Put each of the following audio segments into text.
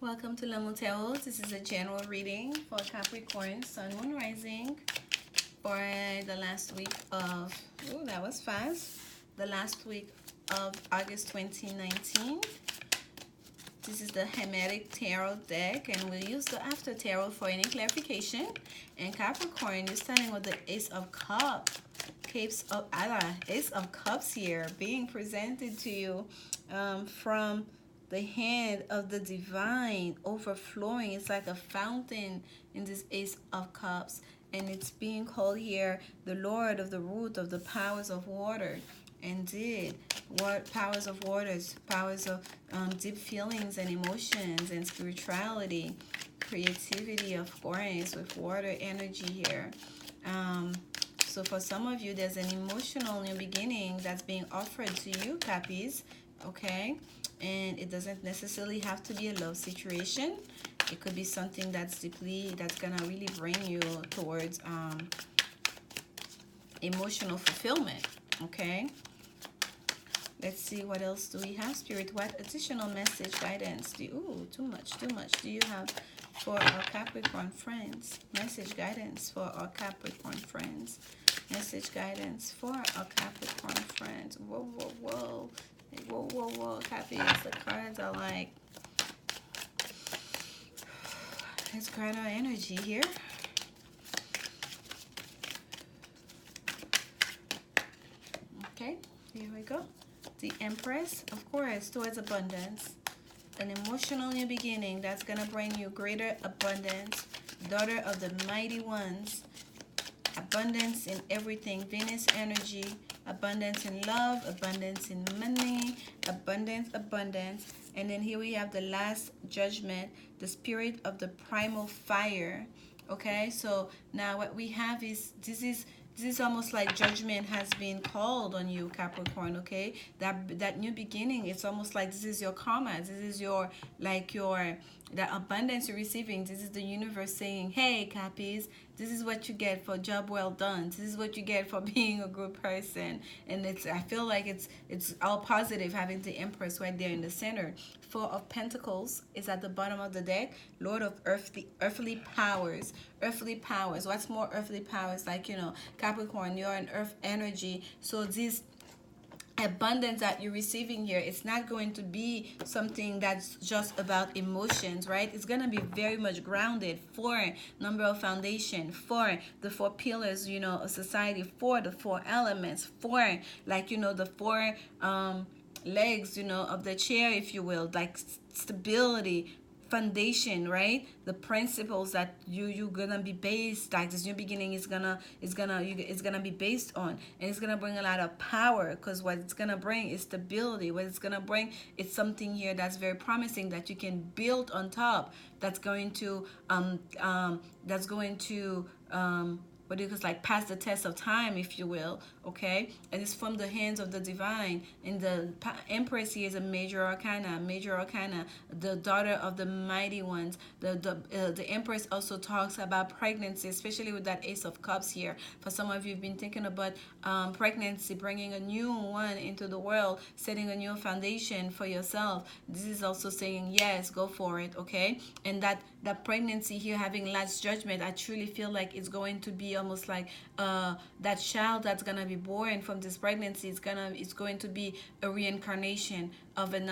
Welcome to Lanmou Tarot. This is a general reading for Capricorn, Sun, Moon, Rising for the last week of, oh, that was fast, the last week of August 2019. This is the Hermetic Tarot deck, and we'll use the After Tarot for any clarification. And Capricorn, you're starting with the Ace of Cups. Ace of Cups here being presented to you from the hand of the divine, overflowing. It's like a fountain in this Ace of Cups, and it's being called here the Lord of the root of the powers of water. Indeed, what powers of waters, powers of deep feelings and emotions and spirituality, creativity, of course, with water energy here. So for some of you, there's an emotional new beginning that's being offered to you, Cappies, okay? And it doesn't necessarily have to be a love situation. It could be something that's gonna really bring you towards emotional fulfillment, okay? Let's see, what else do we have, Spirit? What additional message, guidance do you, ooh, too much, do you have for our Capricorn friends? Message, guidance for our Capricorn friends. Message, guidance for our Capricorn friends. Whoa, whoa, whoa. Whoa, whoa, whoa, Cappies. The cards are like, let's grant our energy here. Okay, here we go. The Empress, of course, towards abundance. An emotional new beginning that's going to bring you greater abundance. Daughter of the mighty ones. Abundance in everything. Venus energy. Abundance in love. Abundance in money. Abundance. And then here we have the last judgment. The spirit of the primal fire. Okay, so now what we have is, this is almost like judgment has been called on you, Capricorn, okay? That new beginning, it's almost like this is your karma. This is your, that abundance you're receiving. This is the universe saying, hey, Cappies, this is what you get for job well done. This is what you get for being a good person. And I feel like it's all positive, having the Empress right there in the center. Four of Pentacles is at the bottom of the deck. Lord of earthly powers. Earthly powers. What's more earthly powers? Like, Capricorn, you're an earth energy. So this abundance that you're receiving here, it's not going to be something that's just about emotions, right? It's going to be very much grounded. For number of foundation, for the four pillars, of society, for the four elements, for the four legs, of the chair, if you will, like stability, foundation, right? The principles that you're gonna be based, like this new beginning is gonna be based on, and it's gonna bring a lot of power, because what it's gonna bring is stability. What it's gonna bring is something here that's very promising, that you can build on top, that's going to what do you call, like, pass the test of time, if you will, okay? And it's from the hands of the divine. And the Empress here is a major arcana, the daughter of the mighty ones. The Empress also talks about pregnancy, especially with that Ace of Cups here. For some of you have been thinking about pregnancy, bringing a new one into the world, setting a new foundation for yourself. This is also saying, yes, go for it, okay? And that pregnancy here, having last judgment, I truly feel like it's going to be almost like that child that's gonna be born from this pregnancy, it's going to be a reincarnation of an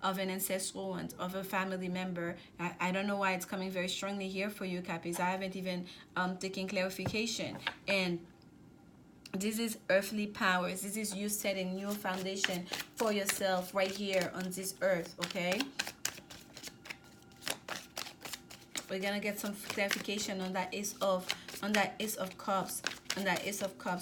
ancestral one, of a family member. I don't know why it's coming very strongly here for you, Cappies. I haven't even taken clarification. And this is earthly powers. This is you setting new foundation for yourself right here on this earth, okay? We're gonna get some clarification on that Ace of Cups.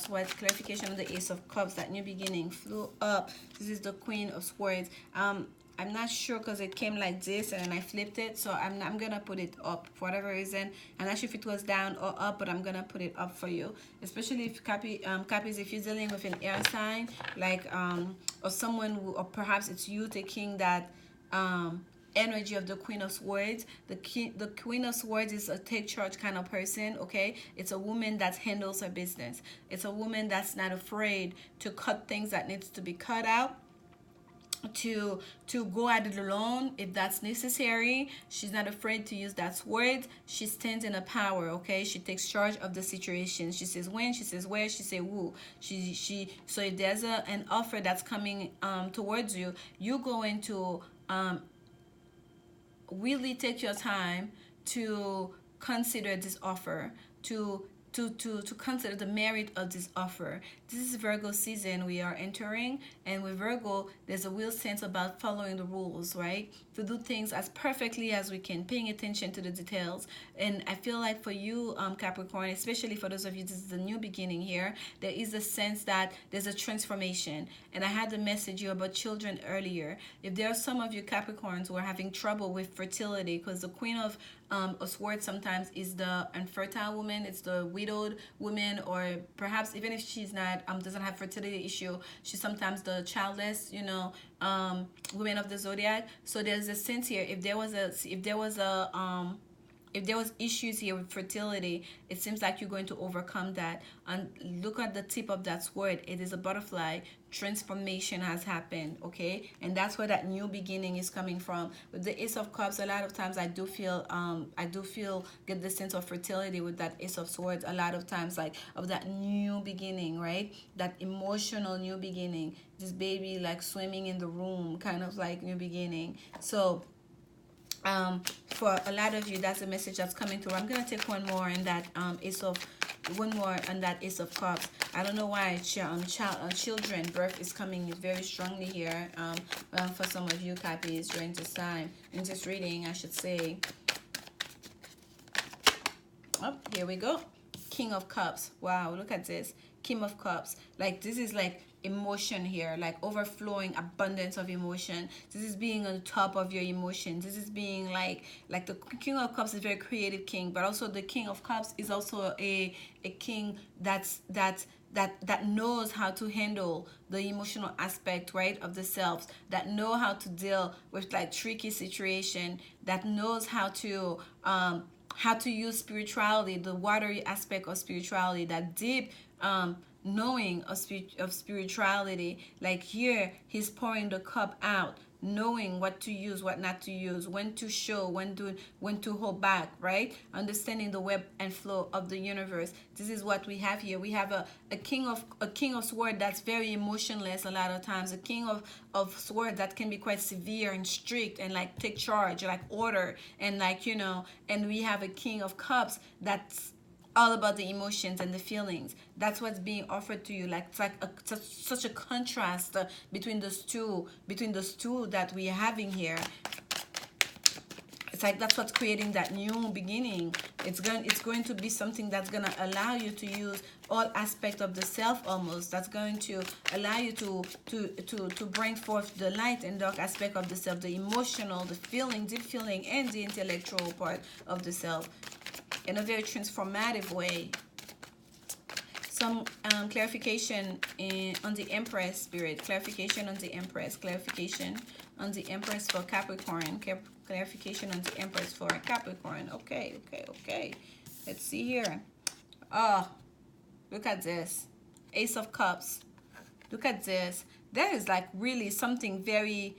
What clarification on the Ace of Cups? That new beginning flew up. This is the Queen of Swords. I'm not sure, because it came like this and then I flipped it, so I'm gonna put it up for whatever reason. I'm not sure if it was down or up, but I'm gonna put it up for you, especially if Cappies, if you're dealing with an air sign, like or someone or perhaps it's you taking that energy of the Queen of Swords. The Queen of Swords is a take charge kind of person, okay? It's a woman that handles her business. It's a woman that's not afraid to cut things that needs to be cut out, to go at it alone if that's necessary. She's not afraid to use that word. She stands in a power, okay? She takes charge of the situation. She says when, she says where, she says who. So if there's an offer that's coming towards you, you're going to really take your time to consider this offer, to consider the merit of this offer. This is Virgo season we are entering, and with Virgo, there's a real sense about following the rules, right? To do things as perfectly as we can, paying attention to the details. And I feel like for you, Capricorn, especially for those of you, this is a new beginning here, there is a sense that there's a transformation. And I had the message here about children earlier. If there are some of you Capricorns who are having trouble with fertility, because the Queen of Swords sometimes is the infertile woman, it's the widowed woman, or perhaps even if she's not doesn't have fertility issue, she's sometimes the childless, women of the zodiac. So there's a sense here, if there was issues here with fertility, it seems like you're going to overcome that. And look at the tip of that sword. It is a butterfly. Transformation has happened, okay? And that's where that new beginning is coming from. With the Ace of Cups, a lot of times I do feel get the sense of fertility with that Ace of Swords. A lot of times, like, of that new beginning, right? That emotional new beginning. This baby like swimming in the room, kind of like new beginning. So for a lot of you, that's a message that's coming through. I'm gonna take one more in that Ace of Cups. I don't know why children birth is coming very strongly here. For some of you Cappies during this time, in this reading, I should say. Oh, here we go. King of Cups. Wow, look at this. King of Cups. Like, this is like emotion here, like overflowing abundance of emotion. This is being on top of your emotions. This is being like the King of Cups is a very creative king, but also the King of Cups is also a king that knows how to handle the emotional aspect, right, of the selves, that know how to deal with like tricky situation, that knows how to use spirituality, the watery aspect of spirituality, that deep knowing of spirituality. Like here, he's pouring the cup out, knowing what to use, what not to use, when to show, when to hold back, right? Understanding the web and flow of the universe. This is what we have here. We have a king of swords that's very emotionless a lot of times. A king of swords that can be quite severe and strict and like take charge, like order, and like, and we have a King of Cups that's all about the emotions and the feelings. That's what's being offered to you. Like, it's like such a contrast between those two that we are having here. It's like that's what's creating that new beginning. It's going to be something that's going to allow you to use all aspects of the self almost. That's going to allow you to bring forth the light and dark aspect of the self, the emotional, the feeling, deep feeling, and the intellectual part of the self, in a very transformative way. Some clarification on the Empress spirit. Clarification on the Empress. Clarification on the Empress for Capricorn. Clarification on the Empress for Capricorn. Okay. Let's see here. Oh, look at this. Ace of Cups. Look at this. There is like really something very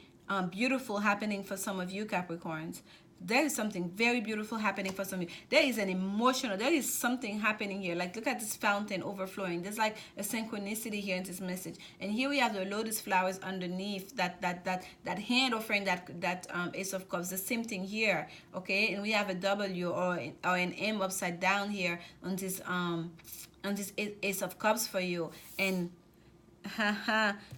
beautiful happening for some of you Capricorns. There is something very beautiful happening for some of you. There is something happening here. Like, look at this fountain overflowing. There's like a synchronicity here in this message. And here we have the lotus flowers underneath that hand offering that Ace of Cups. The same thing here, okay? And we have a W or an M upside down here on this Ace of Cups for you. And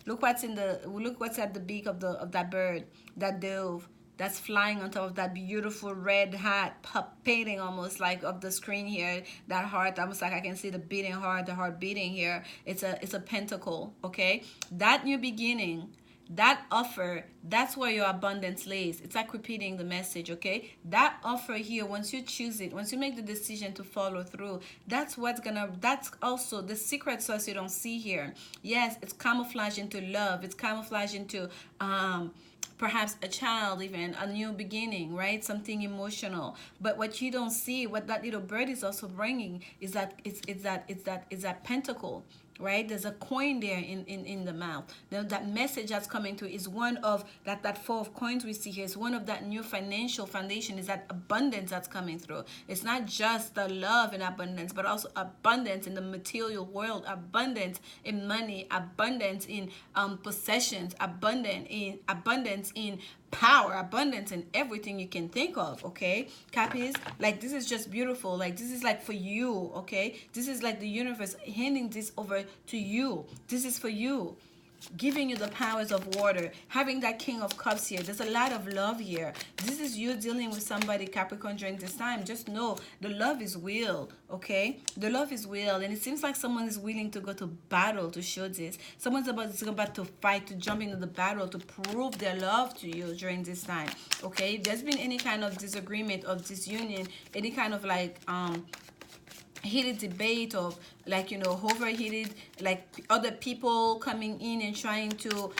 look what's at the beak of that bird, that dove that's flying on top of that beautiful red hat, painting almost like of the screen here. That heart, almost like I can see the beating heart, the heart beating here. It's a pentacle, okay? That new beginning, that offer, that's where your abundance lays. It's like repeating the message, okay? That offer here, once you choose it, once you make the decision to follow through, that's also the secret sauce you don't see here. Yes, it's camouflage into love. It's camouflage into perhaps a child, even a new beginning, right? Something emotional. But what you don't see, what that little bird is also bringing, is that it's that pentacle. right? There's a coin there in the mouth. That message that's coming through is one of that 4 of coins we see here is one of that new financial foundation, is that abundance that's coming through. It's not just the love and abundance, but also abundance in the material world, abundance in money, abundance in possessions, abundance in power, abundance in everything you can think of. Okay, copies, like this is just beautiful. Like this is like for you. Okay, this is like the universe handing this over to you. This is for you, giving you the powers of water, having that King of Cups here. There's a lot of love here. This is you dealing with somebody, Capricorn, during this time. Just know the love is real, okay? The love is real, and it seems like someone is willing to go to battle to show this. Someone's about to fight, to jump into the battle, to prove their love to you during this time, okay? If there's been any kind of disagreement, of disunion, any kind of like, heated debate of like, you know, overheated, like other people coming in and trying to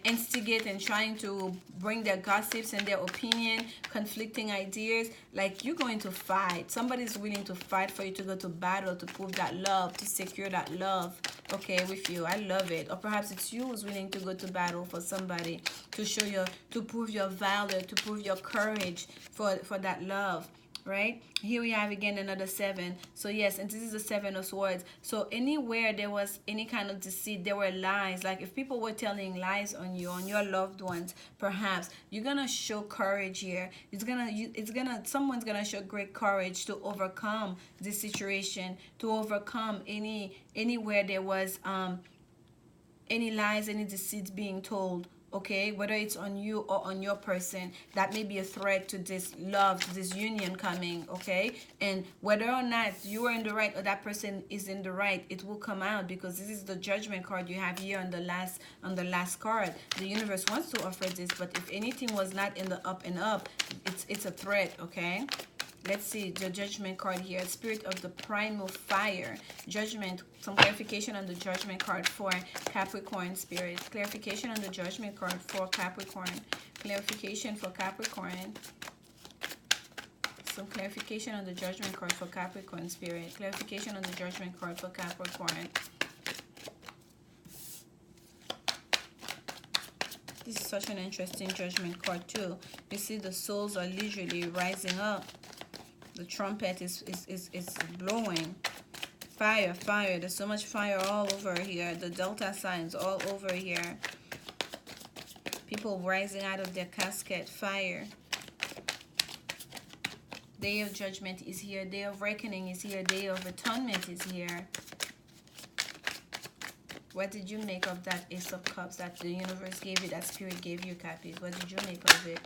instigate and trying to bring their gossips and their opinion, conflicting ideas, like you're going to fight. Somebody's willing to fight for you, to go to battle, to prove that love, to secure that love, okay, with you. I love it. Or perhaps it's you who's willing to go to battle for somebody, to show your, to prove your valor, to prove your courage for that love. Right here we have again another 7. So yes, and this is the 7 of Swords. So anywhere there was any kind of deceit, there were lies. Like if people were telling lies on you, on your loved ones, perhaps you're gonna show courage here. Someone's gonna show great courage to overcome this situation, to overcome anywhere there was any lies, any deceit being told. Okay, whether it's on you or on your person, that may be a threat to this love, to this union coming. Okay, and whether or not you are in the right or that person is in the right, it will come out, because this is the Judgment card you have here on the last card. The universe wants to offer this, but if anything was not in the up and up, it's a threat. Okay, let's see the Judgment card here. Spirit of the primal fire. Judgment. Some clarification on the Judgment card for Capricorn spirit. Clarification on the Judgment card for Capricorn. Clarification for Capricorn. Some clarification on the Judgment card for Capricorn spirit. Clarification on the Judgment card for Capricorn. This is such an interesting Judgment card too. You see the souls are literally rising up. The trumpet is blowing. Fire, fire. There's so much fire all over here. The Delta signs all over here. People rising out of their casket. Fire. Day of Judgment is here. Day of Reckoning is here. Day of Atonement is here. What did you make of that Ace of Cups that the universe gave you, that spirit gave you, Cappies? What did you make of it?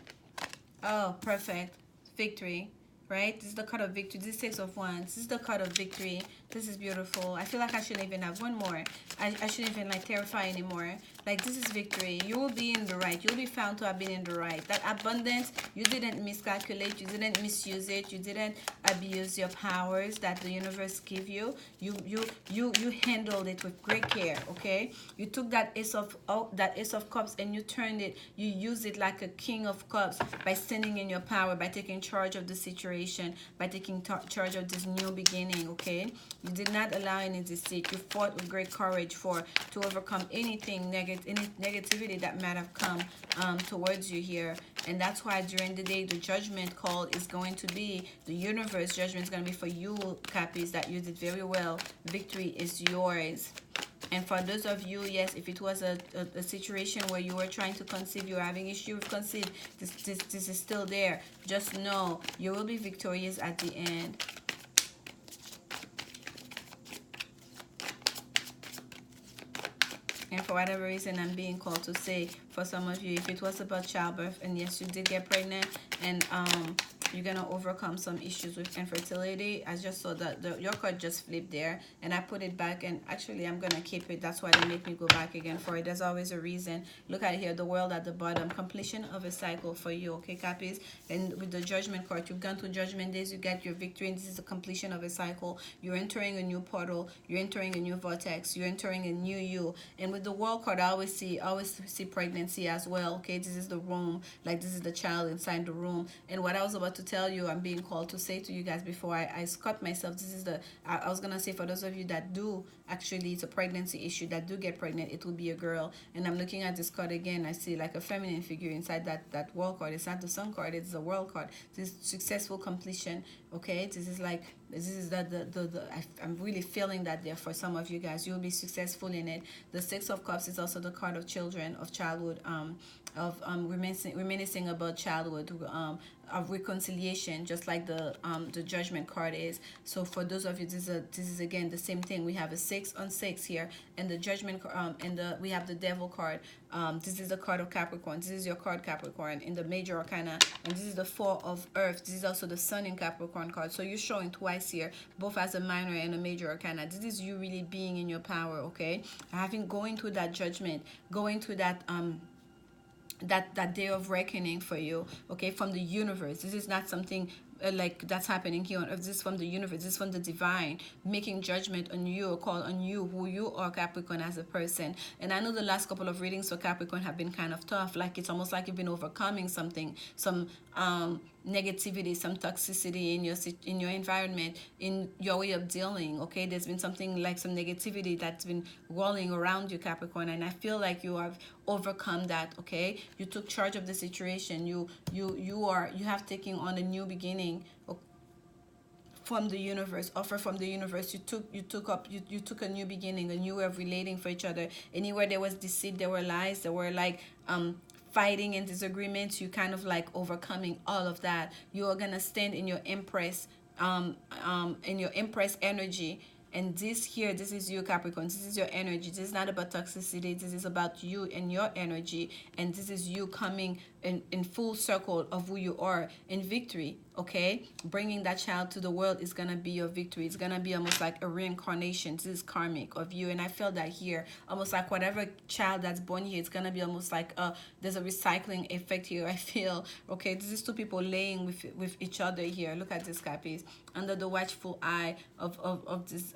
Oh, perfect. Victory. Right? This is the card of victory. This is 6 of Wands. This is the card of victory. This is beautiful. I feel like I shouldn't even have one more. I shouldn't even like terrify anymore. Like this is victory. You will be in the right. You'll be found to have been in the right. That abundance, you didn't miscalculate. You didn't misuse it. You didn't abuse your powers that the universe give you. You handled it with great care. Okay. You took that Ace of Cups and you turned it. You used it like a King of Cups by standing in your power, by taking charge of the situation, by taking charge of this new beginning. Okay. You did not allow any deceit. You fought with great courage to overcome anything any negativity that might have come towards you here. And that's why during the day the judgment call is going to be, the universe judgment is going to be for you, Cappies, that you did very well. Victory is yours. And for those of you, yes, if it was a situation where you were trying to conceive, you were having issue with conceive, this is still there. Just know you will be victorious at the end. And for whatever reason, I'm being called to say, for some of you, if it was about childbirth, and yes, you did get pregnant, and you're gonna overcome some issues with infertility. I just saw that your card just flipped there, and I put it back, and actually I'm gonna keep it. That's why they make me go back again for it. There's always a reason. Look at here, the world at the bottom, completion of a cycle for you, okay, Cappies? And with the judgment card, you've gone through judgment days, you got your victory, and this is the completion of a cycle. You're entering a new portal, you're entering a new vortex, you're entering a new you. And with the world card, I always see pregnancy pregnancy as well. Okay, this is the room, like this is the child inside the room. And what I was about to tell you, I'm being called to say to you guys before I cut myself. This is the I was gonna say, for those of you that do actually, it's a pregnancy issue, that do get pregnant, it will be a girl. And I'm looking at this card again. I see like a feminine figure inside that world card. It's not the sun card, it's the world card. This is successful completion. Okay, this is like, this is I'm really feeling that there for some of you guys, you'll be successful in it. The Six of Cups is also the card of children, of childhood, reminiscing about childhood, of reconciliation, just like the Judgment card is. So for those of you, this is again the same thing. We have a 6 on 6 here, and the Judgment, we have the Devil card. This is the card of Capricorn. This is your card, Capricorn, in the major arcana, and this is the Four of Earth. This is also the Sun in Capricorn card. So you're showing twice here, both as a minor and a major arcana. This is you really being in your power, okay? Going through that judgment, going through that that day of reckoning for you, okay, from the universe. This is not something like that's happening here on earth. This is from the universe. This is from the divine, making judgment on you, or call on you, who you are, Capricorn, as a person. And I know the last couple of readings for Capricorn have been kind of tough. Like, it's almost like you've been overcoming something, some negativity, some toxicity in your environment, in your way of dealing. Okay, there's been something like some negativity that's been rolling around you, Capricorn, and I feel like you have overcome that. Okay, you took charge of the situation. You have taken on a new beginning from the universe, offer from the universe. You took a new beginning, a new way of relating for each other. Anywhere there was deceit, there were lies, there were like fighting and disagreements, you kind of like overcoming all of that. You are gonna stand in your Empress energy. And this is you, Capricorn. This is your energy. This is not about toxicity. This is about you and your energy. And this is you coming in full circle of who you are in victory, okay? Bringing that child to the world is going to be your victory. It's going to be almost like a reincarnation. This is karmic of you. And I feel that here, almost like whatever child that's born here, it's going to be almost like there's a recycling effect here, I feel. Okay, this is two people laying with each other here. Look at this, Cappies. Under the watchful eye of this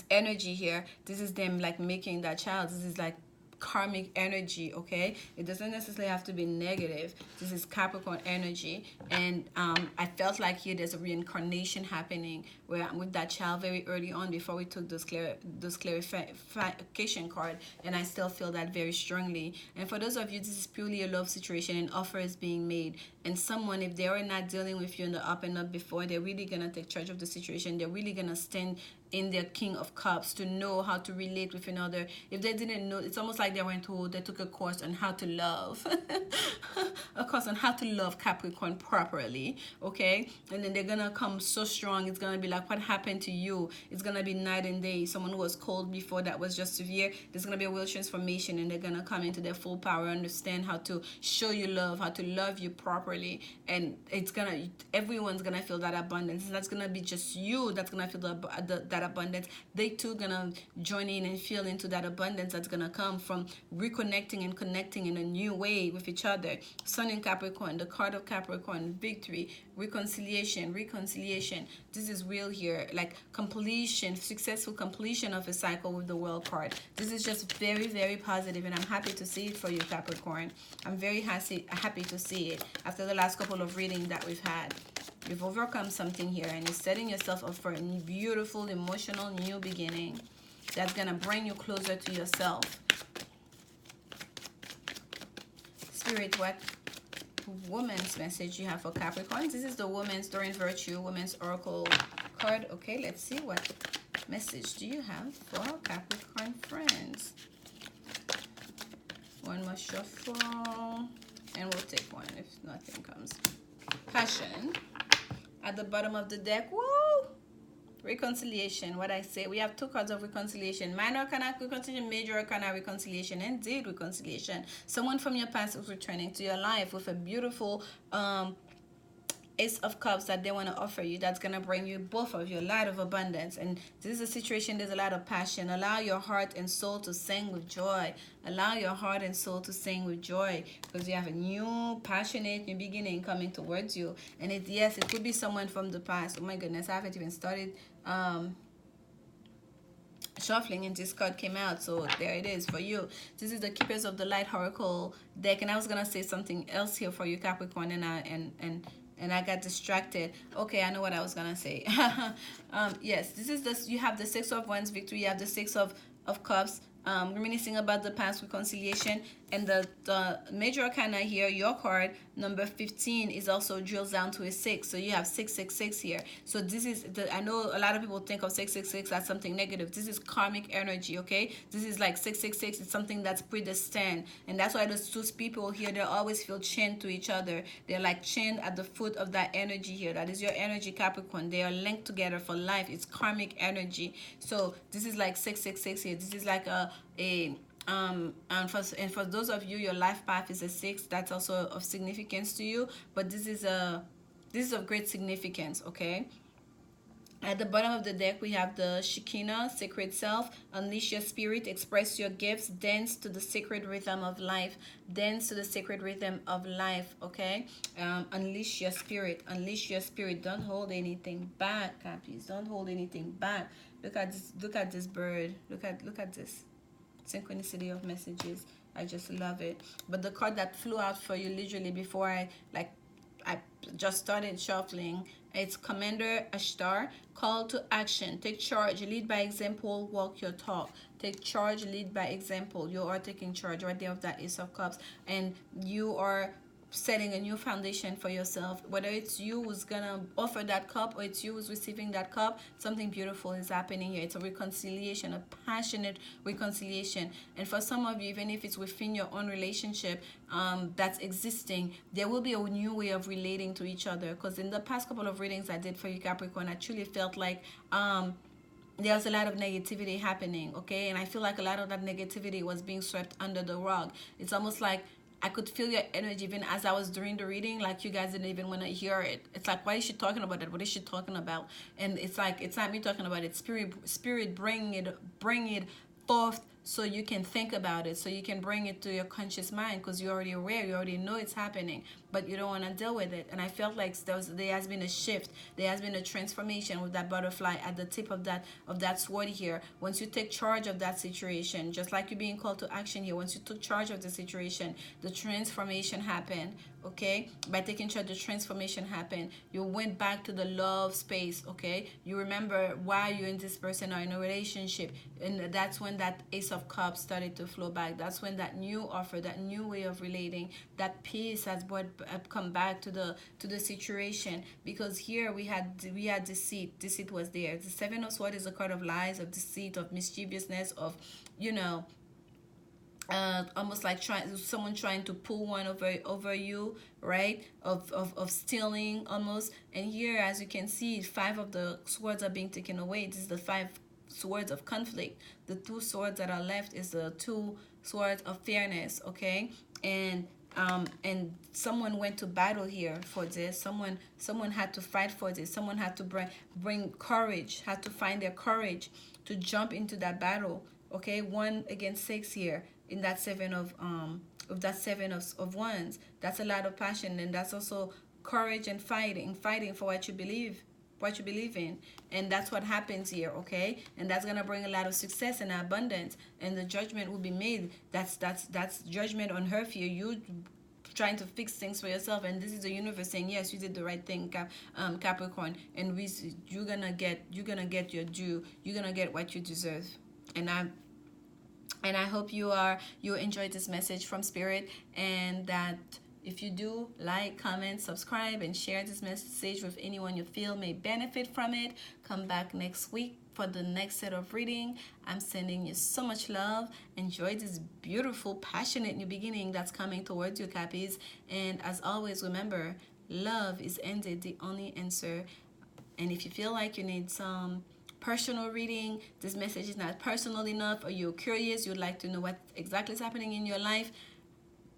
energy here. This is them like making that child. This is like karmic energy, okay? It doesn't necessarily have to be negative. This is Capricorn energy, and I felt like here there's a reincarnation happening where I'm with that child very early on before we took those clarification card, and I still feel that very strongly. And for those of you, this is purely a love situation, and offer is being made, and someone, if they are not dealing with you in the up and up before, they're really gonna take charge of the situation. They're really gonna stand in their King of Cups to know how to relate with another. If they didn't know, it's almost like they took a course on how to love. A course on how to love Capricorn properly, okay? And then they're gonna come so strong. It's gonna be like, what happened to you? It's gonna be night and day. Someone who was cold before, that was just severe, there's gonna be a real transformation, and they're gonna come into their full power, understand how to show you love, how to love you properly. And everyone's gonna feel that abundance. It's not gonna be just you that's gonna feel that abundance. They too gonna join in and feel into that abundance that's gonna come from reconnecting and connecting in a new way with each other. Sun in Capricorn, the card of Capricorn, victory, reconciliation. This is real here, like completion, successful completion of a cycle with the World card. This is just very, very positive, and I'm happy to see it for you, Capricorn. I'm very happy to see it after the last couple of readings that we've had. You've overcome something here, and you're setting yourself up for a beautiful, emotional new beginning that's going to bring you closer to yourself. Spirit, what woman's message you have for Capricorn? This is the Woman's Doreen Virtue, Woman's Oracle card. Okay, let's see, what message do you have for Capricorn friends? One more shuffle, and we'll take one if nothing comes. Passion. At the bottom of the deck, woo! Reconciliation. What I say, we have two cards of reconciliation. Minor arcana reconciliation, major arcana reconciliation. Indeed, reconciliation. Someone from your past is returning to your life with a beautiful Ace of Cups that they want to offer you. That's going to bring you both of your light of abundance. And this is a situation, there's a lot of passion. Allow your heart and soul to sing with joy. Allow your heart and soul to sing with joy, because you have a new, passionate, new beginning coming towards you. And yes, it could be someone from the past. Oh my goodness, I haven't even started shuffling, and this card came out, so there it is for you. This is the Keepers of the Light Oracle deck, and I was gonna say something else here for you, Capricorn, and I got distracted. Okay, I know what I was gonna say. Yes, this is this. You have the Six of Wands victory. You have the Six of Cups. Reminiscing about the past, reconciliation, and the major arcana here, your card number 15 is also drills down to a 6, so you have 666 here. So this is the, I know a lot of people think of 666 as something negative. This is karmic energy, okay? This is like 666, it's something that's predestined, and that's why those two people here, they always feel chained to each other. They're like chained at the foot of that energy here. That is your energy, Capricorn. They are linked together for life. It's karmic energy. So this is like 666 here. This is like and for those of you, your life path is a 6. That's also of significance to you, but this is of great significance, okay? At the bottom of the deck, we have the Shekinah, sacred self. Unleash your spirit, express your gifts, dance to the sacred rhythm of life. Dance to the sacred rhythm of life, okay? Unleash your spirit. Unleash your spirit. Don't hold anything back, Cappies. Don't hold anything back. Look at this. Look at this bird. Look at this. Synchronicity of messages. I just love it. But the card that flew out for you literally before I just started shuffling, it's Commander Ashtar. Call to action. Take charge. Lead by example. Walk your talk. Take charge. Lead by example. You are taking charge right there of that Ace of Cups, and you are setting a new foundation for yourself. Whether it's you who's gonna offer that cup or it's you who's receiving that cup, something beautiful is happening here. It's a reconciliation, a passionate reconciliation. And for some of you, even if it's within your own relationship that's existing, there will be a new way of relating to each other. Because in the past couple of readings I did for you, Capricorn, I truly felt like there's a lot of negativity happening, okay? And I feel like a lot of that negativity was being swept under the rug. It's almost like I could feel your energy even as I was doing the reading, like you guys didn't even want to hear it. It's like, why is she talking about that? What is she talking about? And it's like, it's not me talking about it. Spirit bring it forth so you can think about it, so you can bring it to your conscious mind, because you're already aware, you already know it's happening, but you don't want to deal with it. And I felt like there has been a shift, there has been a transformation with that butterfly at the tip of that sword here. Once you take charge of that situation, just like you're being called to action here, once you took charge of the situation, the transformation happened, okay? By taking charge, the transformation happened. You went back to the love space, okay? You remember why you and this person are in a relationship, and that's when that Ace of Cups started to flow back. That's when that new offer, that new way of relating, that peace has come back to the situation. Because here we had deceit. Deceit was there. The Seven of Swords is a card of lies, of deceit, of mischievousness, of, you know, almost like someone trying to pull one over you, right? Of stealing almost. And here, as you can see, 5 of the swords are being taken away. This is the 5 swords of conflict. The 2 swords that are left is the 2 swords of fairness, okay? And someone went to battle here for this. Someone had to fight for this. Someone had to bring courage, had to find their courage to jump into that battle, okay? 1 against 6 here in that 7 of wands. That's a lot of passion, and that's also courage and fighting for what you believe in. And that's what happens here, okay? And that's gonna bring a lot of success and abundance, and the judgment will be made. That's judgment on her fear. You trying to fix things for yourself, and this is the universe saying, yes, you did the right thing, Capricorn, and you're gonna get your due. You're gonna get what you deserve. And I hope you enjoyed this message from Spirit, and that if you do, like, comment, subscribe, and share this message with anyone you feel may benefit from it. Come back next week for the next set of reading. I'm sending you so much love. Enjoy this beautiful, passionate new beginning that's coming towards you, Cappies. And as always, remember, love is indeed the only answer. And if you feel like you need some personal reading, this message is not personal enough, or you're curious, you'd like to know what exactly is happening in your life,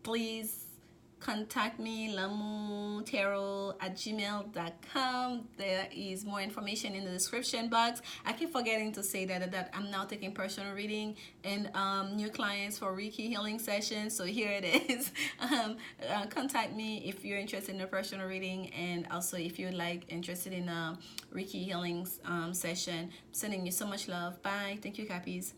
please contact me, lanmoutarot@gmail.com. There is more information in the description box. I keep forgetting to say that I'm now taking personal reading and new clients for Reiki healing sessions. So here it is. Contact me if you're interested in a personal reading, and also if you're interested in a Reiki healing session. Sending you so much love. Bye. Thank you, Cappies.